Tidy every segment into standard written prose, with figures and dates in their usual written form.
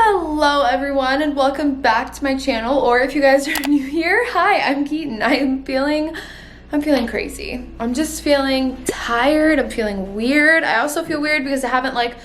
Hello everyone and welcome back to my channel, or if you guys are new here, hi, I'm Keaton. I'm feeling crazy. I'm just feeling tired. I'm feeling weird. I also feel weird because I haven't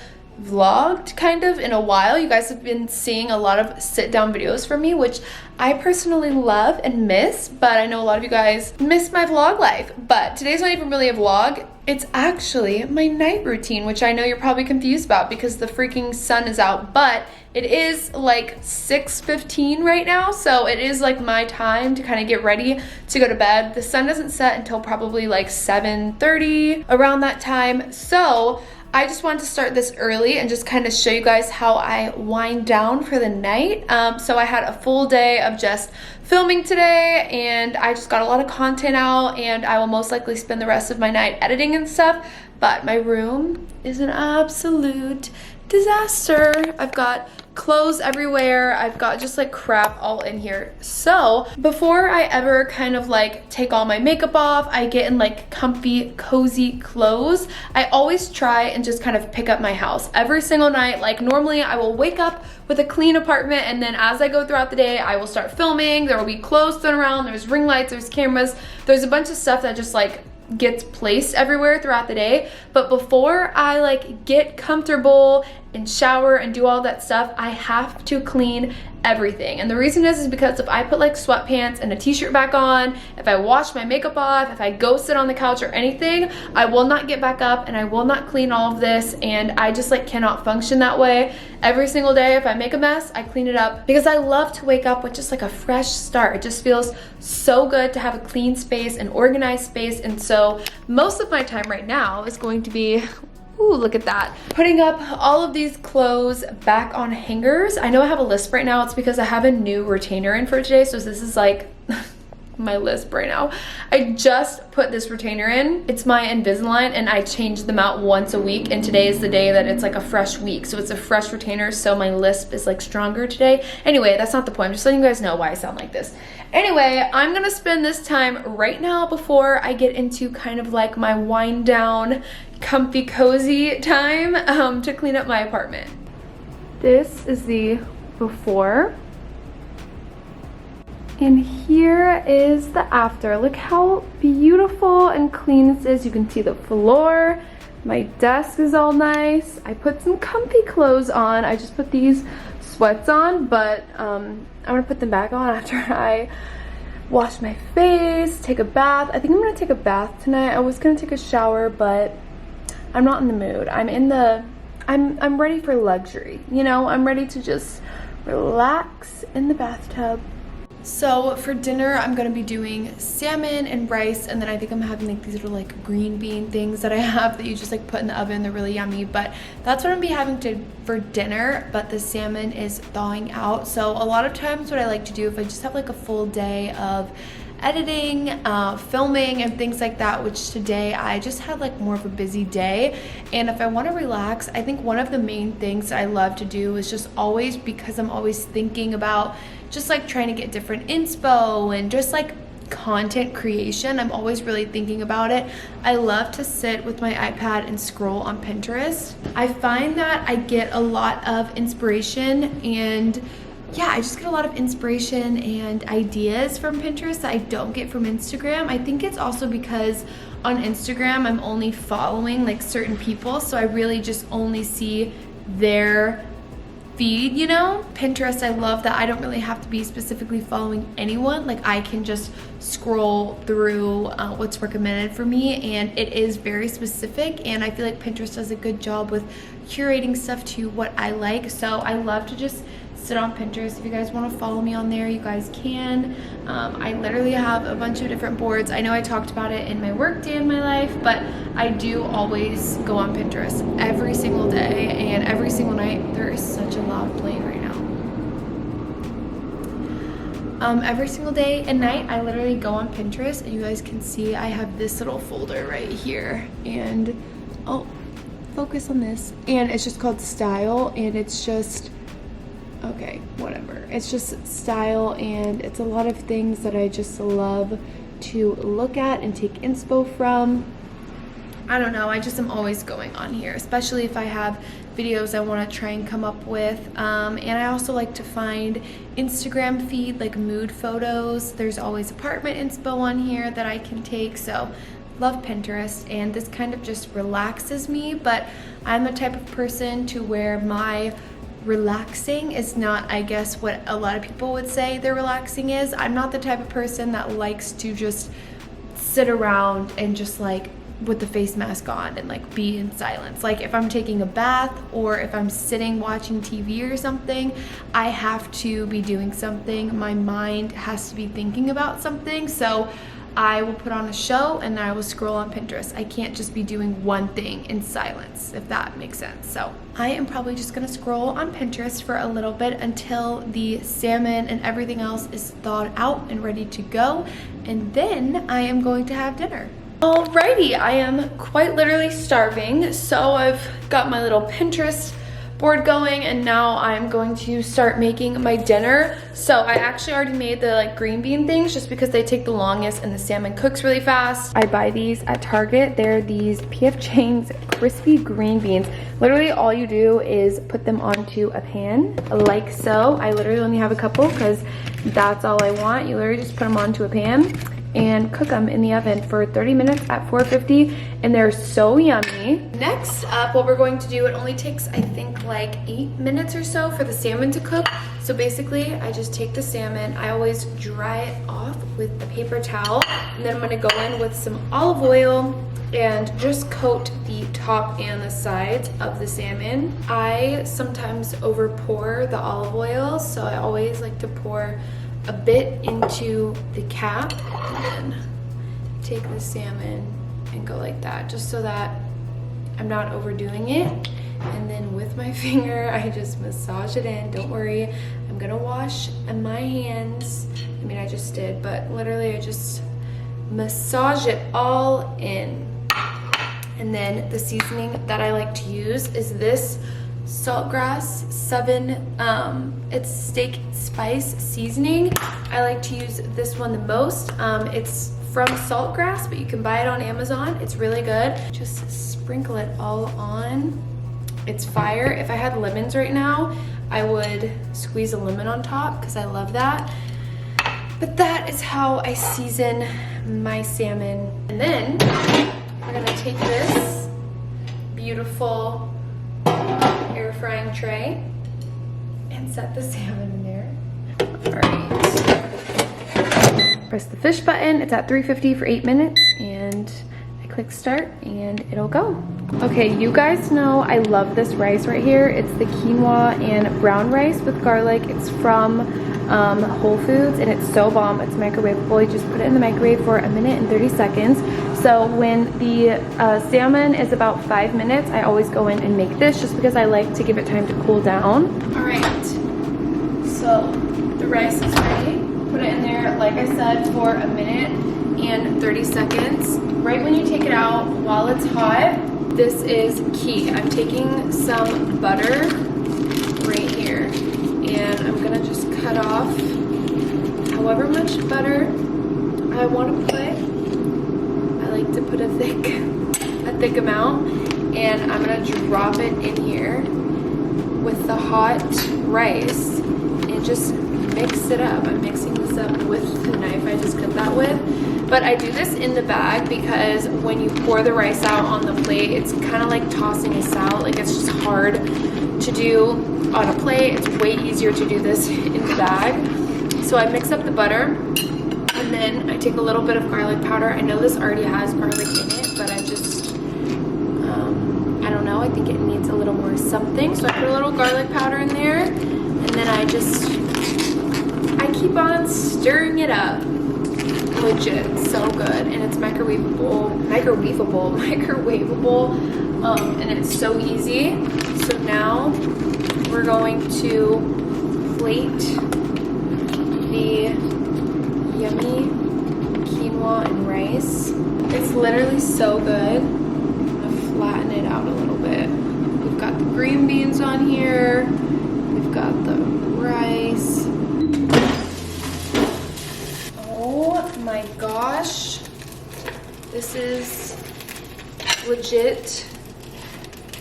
vlogged kind of in a while. You guys have been seeing a lot of sit down videos from me, which I personally love and miss, but I know a lot of you guys miss my vlog life. But today's not even really a vlog. It's actually my night routine, which I know you're probably confused about because the freaking sun is out, but it is like 6:15 right now, so it is like my time to kind of get ready to go to bed. The sun doesn't set until probably like 7:30, around that time, so I just wanted to start this early and just kind of show you guys how I wind down for the night. So I had a full day of just filming today, and I just got a lot of content out, and I will most likely spend the rest of my night editing and stuff. But my room is an absolute disaster. I've got clothes everywhere. I've got just like crap all in here. So before I ever kind of take all my makeup off, I get in like comfy, cozy clothes, I always try and just kind of pick up my house every single night. Like normally I will wake up with a clean apartment, and then as I go throughout the day, I will start filming. There will be clothes thrown around, there's ring lights, there's cameras, there's a bunch of stuff that just gets placed everywhere throughout the day. But before I get comfortable and shower and do all that stuff, I have to clean everything. And the reason is because if I put sweatpants and a t-shirt back on, if I wash my makeup off, if I go sit on the couch or anything, I will not get back up and I will not clean all of this, and I just cannot function that way. Every single day if I make a mess, I clean it up because I love to wake up with just a fresh start. It just feels so good to have a clean space, an organized space. And so most of my time right now is going to be, ooh, look at that, putting up all of these clothes back on hangers. I know I have a lisp right now. It's because I have a new retainer in for today, so this is my lisp right now. I just put this retainer in. It's my Invisalign, and I change them out once a week, and today is the day that it's a fresh week, so it's a fresh retainer, so my lisp is stronger today. Anyway, that's not the point. I'm just letting you guys know why I sound like this. Anyway, I'm gonna spend this time right now before I get into kind of my wind down, comfy, cozy time to clean up my apartment. This is the before. And here is the after. Look how beautiful and clean this is. You can see the floor. My desk is all nice. I put some comfy clothes on. I just put these sweats on, but I'm gonna put them back on after I wash my face, take a bath. I think I'm gonna take a bath tonight. I was gonna take a shower, but I'm not in the mood. I'm ready for luxury. You know, I'm ready to just relax in the bathtub. So for dinner, I'm gonna be doing salmon and rice, and then I think I'm having these little green bean things that I have that you just put in the oven. They're really yummy, but that's what I'm gonna be having for dinner. But the salmon is thawing out. So a lot of times what I like to do if I just have a full day of editing, filming, and things like that, which today I just had more of a busy day, and if I want to relax, I think one of the main things that I love to do is just always, because I'm always thinking about just trying to get different inspo and just content creation, I'm always really thinking about it. I love to sit with my iPad and scroll on Pinterest. I find that I get a lot of inspiration, and yeah, I just get a lot of inspiration and ideas from Pinterest that I don't get from Instagram. I think it's also because on Instagram, I'm only following certain people, so I really just only see their feed, you know? Pinterest, I love that I don't really have to be specifically following anyone. I can just scroll through what's recommended for me, and it is very specific, and I feel Pinterest does a good job with curating stuff to what I like. So I love to just sit on Pinterest. If you guys want to follow me on there, you guys can. I literally have a bunch of different boards. I know I talked about it in my work day in my life, but I do always go on Pinterest every single day and every single night. There is such a loud plane right now. Every single day and night, I literally go on Pinterest, and you guys can see I have this little folder right here, and oh, focus on this, and it's just called Style, and it's just, okay, whatever. It's just style, and it's a lot of things that I just love to look at and take inspo from. I don't know, I just am always going on here, especially if I have videos I want to try and come up with. And I also like to find Instagram feed, like mood photos. There's always apartment inspo on here that I can take, so love Pinterest, and this kind of just relaxes me. But I'm the type of person to where my relaxing is not, I guess, what a lot of people would say their relaxing is. I'm not the type of person that likes to just sit around and just like with the face mask on and like be in silence. Like if I'm taking a bath or if I'm sitting watching TV or something, I have to be doing something. My mind has to be thinking about something. So I will put on a show and I will scroll on Pinterest. I can't just be doing one thing in silence, if that makes sense. So I am probably just gonna scroll on Pinterest for a little bit until the salmon and everything else is thawed out and ready to go. And then I am going to have dinner. Alrighty, I am quite literally starving. So I've got my little Pinterest board going, and now I'm going to start making my dinner. So I actually already made the like green bean things just because they take the longest and the salmon cooks really fast. I buy these at Target. They're these P.F. Chang's crispy green beans. Literally all you do is put them onto a pan like so. I literally only have a couple because that's all I want. You literally just put them onto a pan and cook them in the oven for 30 minutes at 450, and they're so yummy. Next up, what we're going to do, it only takes I think like 8 minutes or so for the salmon to cook. So basically I just take the salmon, I always dry it off with a paper towel, and then I'm gonna go in with some olive oil and just coat the top and the sides of the salmon. I sometimes over pour the olive oil, so I always like to pour a bit into the cap and then take the salmon and go like that, just so that I'm not overdoing it. And then with my finger, I just massage it in. Don't worry, I'm gonna wash my hands. I mean, I just did, but literally I just massage it all in. And then the seasoning that I like to use is this Saltgrass 7, it's steak spice seasoning. I like to use this one the most. It's from Saltgrass, but you can buy it on Amazon. It's really good. Just sprinkle it all on. It's fire. If I had lemons right now, I would squeeze a lemon on top because I love that. But that is how I season my salmon. And then we're gonna take this beautiful air frying tray and set the salmon in there. All right. Press the fish button. It's at 350 for 8 minutes, and I click start and it'll go. Okay, you guys know I love this rice right here. It's the quinoa and brown rice with garlic. It's from Whole Foods, and it's so bomb. It's microwavable. You just put it in the microwave for 1 minute and 30 seconds. So when the salmon is about 5 minutes, I always go in and make this just because I like to give it time to cool down. All right, so the rice is ready. Put it in there, like I said, for 1 minute and 30 seconds. Right when you take it out, while it's hot, this is key. I'm taking some butter right here, and I'm gonna just cut off however much butter I want to put. I like to put a thick amount, and I'm gonna drop it in here with the hot rice and just mix it up. I'm mixing this up with the knife I just cut that with. But I do this in the bag because when you pour the rice out on the plate, it's kind of like tossing a salad. Like, it's just hard to do on a plate. It's way easier to do this in the bag. So I mix up the butter, and then I take a little bit of garlic powder. I know this already has garlic in it, but I just, I don't know, I think it needs a little more something. So I put a little garlic powder in there, and then I keep on stirring it up. Legit, so good. And it's microwavable, and it's so easy. So now we're going to plate the yummy quinoa and rice. It's literally so good. I'm gonna flatten it out a little bit. We've got the green beans on here. We've got the rice. Oh my gosh. This is legit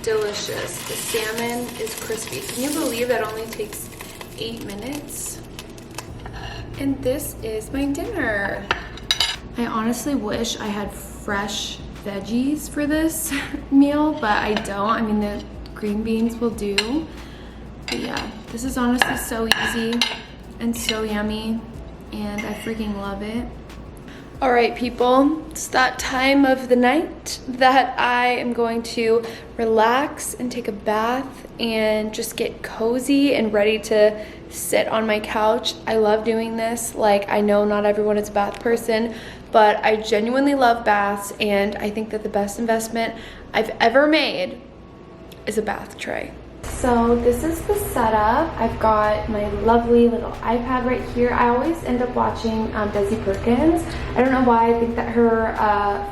delicious. The salmon is crispy. Can you believe that only takes 8 minutes? And this is my dinner. I honestly wish I had fresh veggies for this meal, but I don't. I mean, the green beans will do. But yeah, this is honestly so easy and so yummy, and I freaking love it. All right, people, it's that time of the night that I am going to relax and take a bath and just get cozy and ready to sit on my couch. I love doing this. Like, I know not everyone is a bath person, but I genuinely love baths, and I think that the best investment I've ever made is a bath tray. So this is the setup. I've got my lovely little iPad right here. I always end up watching Desi Perkins. I don't know why. I think that her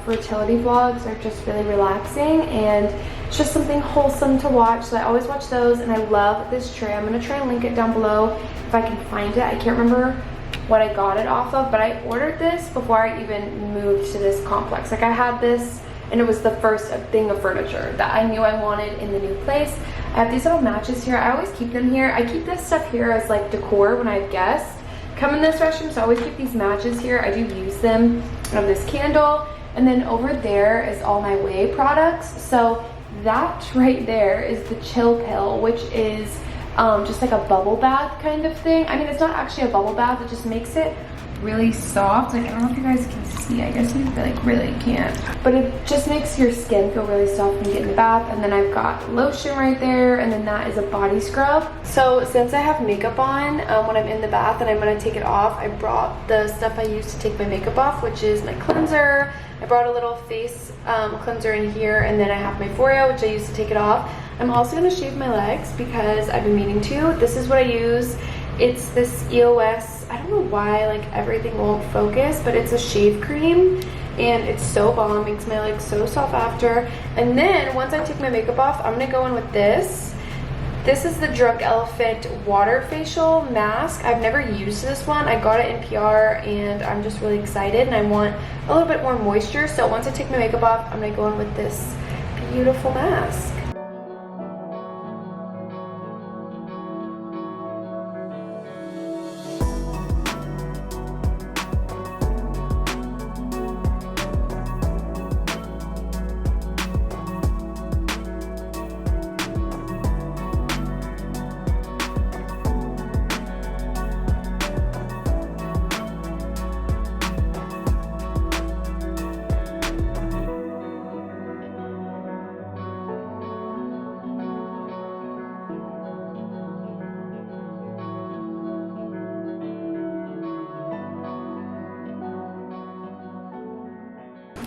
fertility vlogs are just really relaxing, and it's just something wholesome to watch. So I always watch those, and I love this tray. I'm gonna try and link it down below if I can find it. I can't remember what I got it off of, but I ordered this before I even moved to this complex. Like, I had this, and it was the first thing of furniture that I knew I wanted in the new place. I have these little matches here. I always keep them here. I keep this stuff here as like decor when I have guests come in this restroom, so I always keep these matches here. I do use them. I have this candle, and then over there is all my whey products. So that right there is the chill pill, which is just like a bubble bath kind of thing. I mean, it's not actually a bubble bath, it just makes it really soft. Like, I don't know if you guys can see. I guess you like really can't, but it just makes your skin feel really soft when you get in the bath. And then I've got lotion right there, and then that is a body scrub. So since I have makeup on when I'm in the bath and I'm gonna take it off, I brought the stuff I use to take my makeup off, which is my cleanser. I brought a little face cleanser in here, and then I have my Foreo, which I use to take it off. I'm also gonna shave my legs because I've been meaning to. This is what I use. It's this EOS, I don't know why like everything won't focus, but it's a shave cream, and it's so bomb. Makes my legs so soft after. And then once I take my makeup off, I'm gonna go in with this. This is the Drunk Elephant water facial mask. I've never used this one. I got it in PR, and I'm just really excited, and I want a little bit more moisture. So once I take my makeup off, I'm gonna go in with this beautiful mask.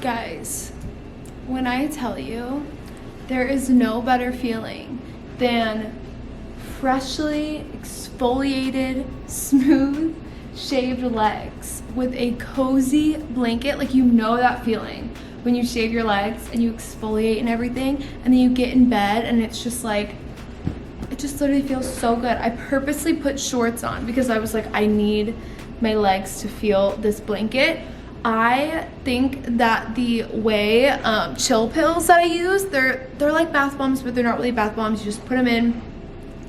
Guys, when I tell you, there is no better feeling than freshly exfoliated, smooth, shaved legs with a cozy blanket. Like, you know that feeling when you shave your legs and you exfoliate and everything, and then you get in bed and it's just like, it just literally feels so good. I purposely put shorts on because I was like, I need my legs to feel this blanket. I think that the whey chill pills that I use, they're like bath bombs, but they're not really bath bombs. You just put them in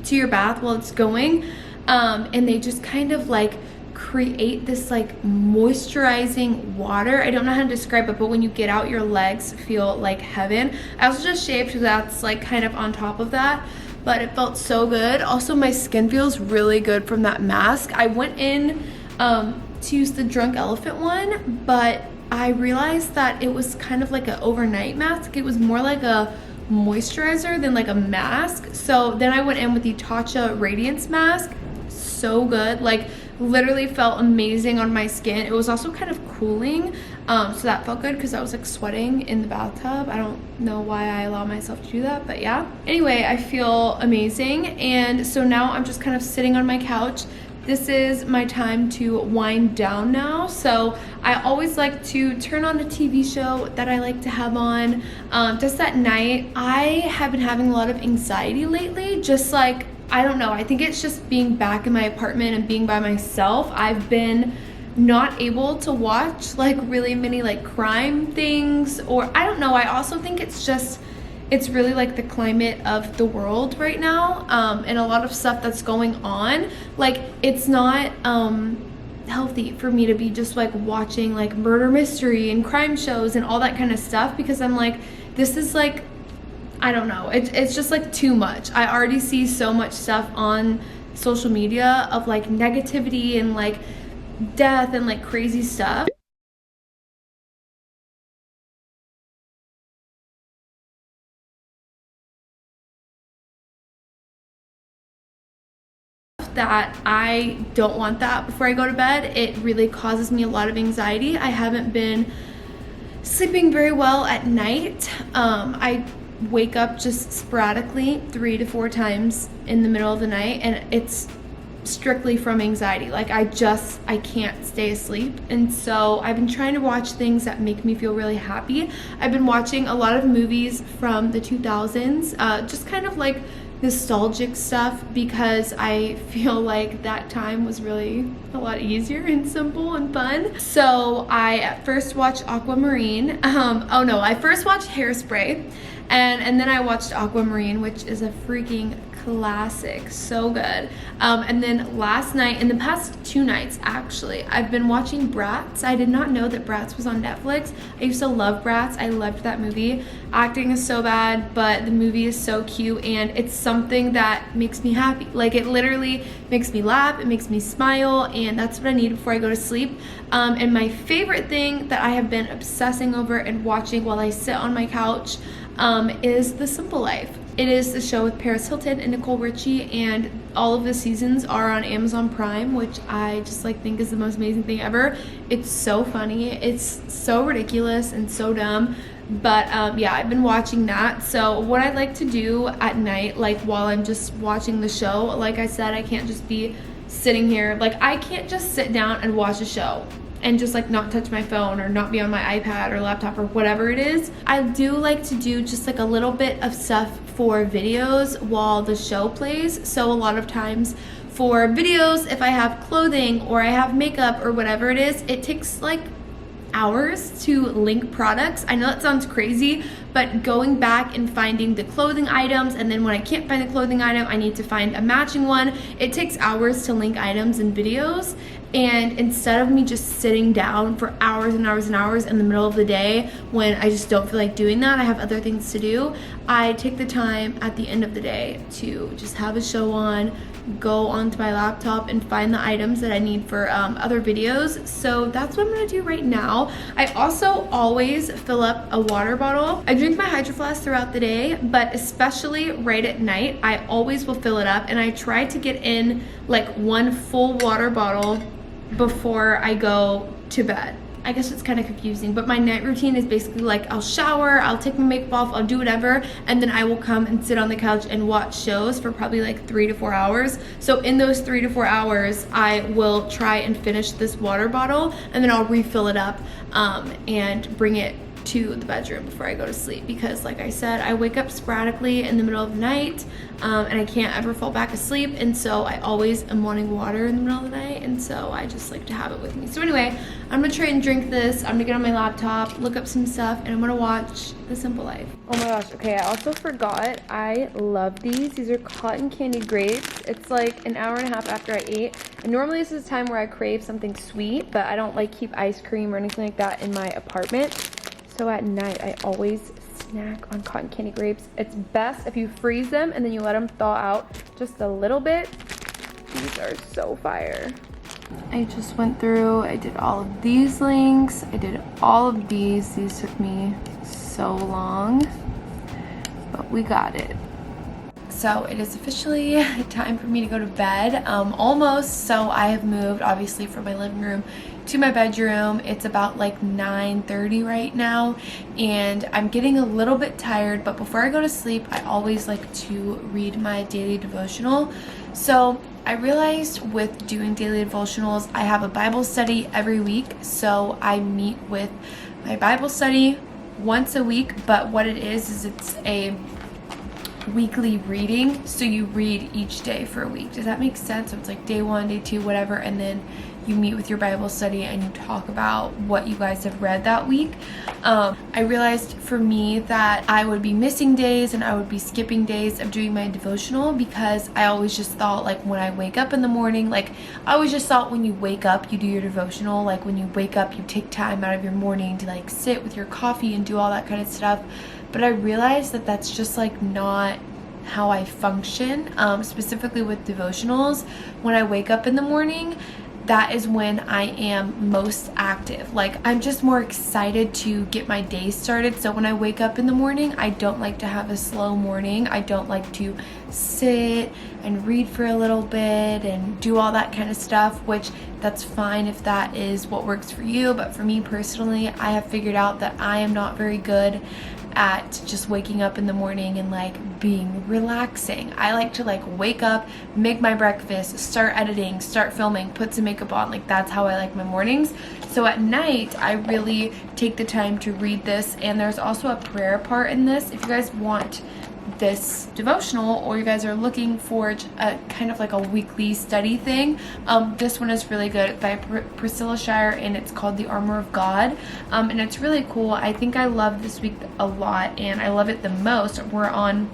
to your bath while it's going, and they just kind of like create this like moisturizing water. I don't know how to describe it, but when you get out, your legs feel like heaven. I also just shaved, so that's like kind of on top of that, but it felt so good. Also, my skin feels really good from that mask. I went in to use the Drunk Elephant one, but I realized that it was kind of like an overnight mask. It was more like a moisturizer than like a mask. So then I went in with the Tatcha Radiance mask. So good, like literally felt amazing on my skin. It was also kind of cooling, so that felt good because I was like sweating in the bathtub. I don't know why I allow myself to do that, but yeah. Anyway, I feel amazing, and so now I'm just kind of sitting on my couch. This is my time to wind down now. So I always like to turn on a TV show that I like to have on just at night. I have been having a lot of anxiety lately, just like, I don't know, I think it's just being back in my apartment and being by myself. I've been not able to watch like really many like crime things, or I don't know. I also think it's just it's really like the climate of the world right now, and a lot of stuff that's going on. Like, it's not healthy for me to be just like watching like murder mystery and crime shows and all that kind of stuff, because I'm like, this is like, I don't know, it's just like too much. I already see so much stuff on social media of like negativity and like death and like crazy stuff. That I don't want that before I go to bed. It really causes me a lot of anxiety. I haven't been sleeping very well at night. I wake up just sporadically 3 to 4 times in the middle of the night, and it's strictly from anxiety. Like, I can't stay asleep. And so I've been trying to watch things that make me feel really happy. I've been watching a lot of movies from the 2000s, just kind of like nostalgic stuff, because I feel like that time was really a lot easier and simple and fun. So I at first watched Aquamarine. I first watched Hairspray, and then I watched Aquamarine, which is a freaking classic, so good. And then last night, in the past 2 nights actually, I've been watching Bratz. I did not know that Bratz was on Netflix. I used to love Bratz. I loved that movie. Acting is so bad, but the movie is so cute, and it's something that makes me happy. Like, it literally makes me laugh, it makes me smile, and that's what I need before I go to sleep. And my favorite thing that I have been obsessing over and watching while I sit on my couch is The Simple Life. It is the show with Paris Hilton and Nicole Richie, and all of the seasons are on Amazon Prime, which I just like think is the most amazing thing ever. It's so funny, it's so ridiculous and so dumb, but yeah, I've been watching that. So what I like to do at night, like while I'm just watching the show, like I said, I can't just be sitting here, like I can't just sit down and watch a show and just like not touch my phone or not be on my iPad or laptop or whatever it is. I do like to do just like a little bit of stuff for videos while the show plays. So a lot of times for videos, if I have clothing or I have makeup or whatever it is, it takes like hours to link products. I know that sounds crazy, but going back and finding the clothing items, and then when I can't find the clothing item, I need to find a matching one. It takes hours to link items in videos. And instead of me just sitting down for hours and hours and hours in the middle of the day when I just don't feel like doing that, I have other things to do, I take the time at the end of the day to just have a show on, go onto my laptop and find the items that I need for other videos. So that's what I'm gonna do right now. I also always fill up a water bottle. I drink my Hydro Flask throughout the day, but especially right at night, I always will fill it up, and I try to get in like 1 full water bottle before I go to bed. I guess it's kind of confusing, but my night routine is basically like I'll shower, I'll take my makeup off, I'll do whatever, and then I will come and sit on the couch and watch shows for probably like 3 to 4 hours. So in those 3 to 4 hours, I will try and finish this water bottle, and then I'll refill it up and bring it to the bedroom before I go to sleep, because like I said, I wake up sporadically in the middle of the night, and I can't ever fall back asleep, and so I always am wanting water in the middle of the night, and so I just like to have it with me. So anyway, I'm gonna try and drink this, I'm gonna get on my laptop, look up some stuff, and I'm gonna watch The Simple Life. Oh my gosh, okay, I also forgot, I love these. These are cotton candy grapes. It's like an hour and a half after I ate, and normally this is a time where I crave something sweet, but I don't like keep ice cream or anything like that in my apartment. So at night, I always snack on cotton candy grapes. It's best if you freeze them and then you let them thaw out just a little bit. These are so fire. I just went through, I did all of these links. I did all of these. These took me so long, but we got it. So it is officially time for me to go to bed, almost. So I have moved obviously from my living room to my bedroom. It's about like 9:30 right now, and I'm getting a little bit tired, but before I go to sleep, I always like to read my daily devotional. So I realized with doing daily devotionals, I have a Bible study every week. So I meet with my Bible study once a week, but what it is it's a weekly reading, so you read each day for a week. Does that make sense? So it's like day 1, day 2, whatever, and then you meet with your Bible study and you talk about what you guys have read that week. I realized for me that I would be missing days and I would be skipping days of doing my devotional, because I always just thought, like, when I wake up in the morning, like, I always just thought when you wake up you do your devotional, like when you wake up you take time out of your morning to like sit with your coffee and do all that kind of stuff. But I realized that that's just like not how I function, specifically with devotionals. When I wake up in the morning, that is when I am most active. Like, I'm just more excited to get my day started. So when I wake up in the morning, I don't like to have a slow morning. I don't like to sit and read for a little bit and do all that kind of stuff, which that's fine if that is what works for you. But for me personally, I have figured out that I am not very good at just waking up in the morning and like being relaxing. I like to like wake up, make my breakfast, start editing, start filming, put some makeup on. Like, that's how I like my mornings. So at night I really take the time to read this, and there's also a prayer part in this. If you guys want this devotional, or you guys are looking for a kind of like a weekly study thing, this one is really good. It's by Priscilla Shirer, and it's called The Armor of God, and it's really cool. I think I love this week a lot, and I love it the most. We're on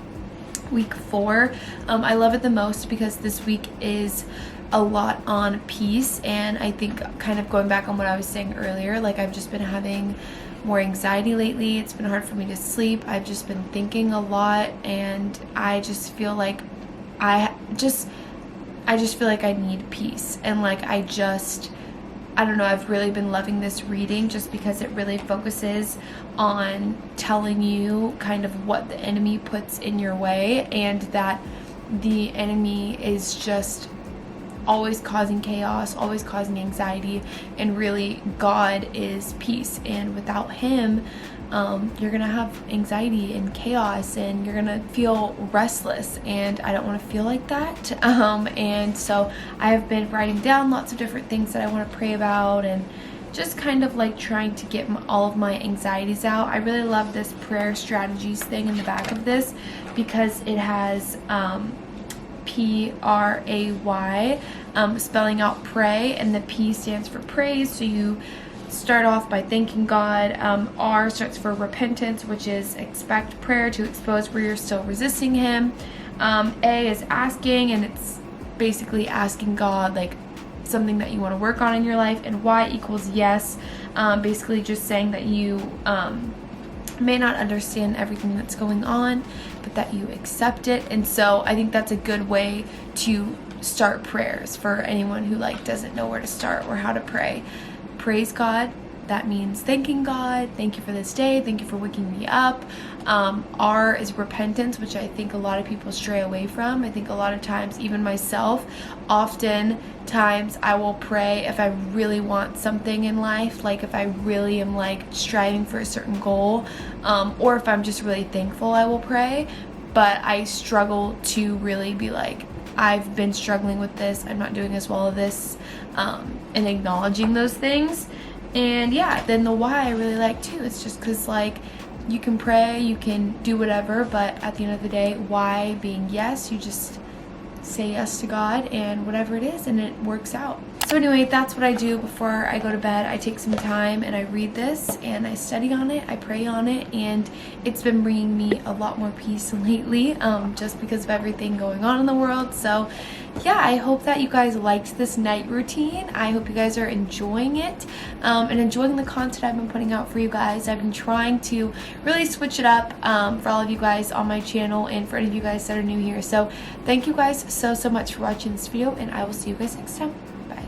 week 4. I love it the most because this week is a lot on peace, and I think, kind of going back on what I was saying earlier, like, I've just been having more anxiety lately. It's been hard for me to sleep. I've just been thinking a lot, and I just feel like I just feel like I need peace. And like, I don't know, I've really been loving this reading just because it really focuses on telling you kind of what the enemy puts in your way, and that the enemy is just always causing chaos, always causing anxiety, and really God is peace, and without him you're gonna have anxiety and chaos, and you're gonna feel restless, and I don't want to feel like that. And so I have been writing down lots of different things that I want to pray about, and just kind of like trying to get all of my anxieties out. I really love this prayer strategies thing in the back of this, because it has P-R-A-Y, spelling out pray, and the P stands for praise, so you start off by thanking God. R starts for repentance, which is expect prayer to expose where you're still resisting him. A is asking, and it's basically asking God like something that you want to work on in your life. And Y equals yes, basically just saying that you may not understand everything that's going on, but that you accept it. And so I think that's a good way to start prayers for anyone who like doesn't know where to start or how to pray. Praise God. That means thanking God. Thank you for this day. Thank you for waking me up. R is repentance, which I think a lot of people stray away from. I think a lot of times, even myself, oftentimes I will pray if I really want something in life, like if I really am like striving for a certain goal, or if I'm just really thankful, I will pray. But I struggle to really be like, I've been struggling with this, I'm not doing as well as this, and acknowledging those things. And yeah, then the Y I really like too. It's just because like you can pray, you can do whatever, but at the end of the day, Y being yes, you just say yes to God and whatever it is, and it works out. So anyway, that's what I do before I go to bed. I take some time and I read this and I study on it, I pray on it, and it's been bringing me a lot more peace lately, just because of everything going on in the world. So yeah, I hope that you guys liked this night routine. I hope you guys are enjoying it, and enjoying the content I've been putting out for you guys. I've been trying to really switch it up for all of you guys on my channel, and for any of you guys that are new here. So thank you guys so much for watching this video, and I will see you guys next time. Bye.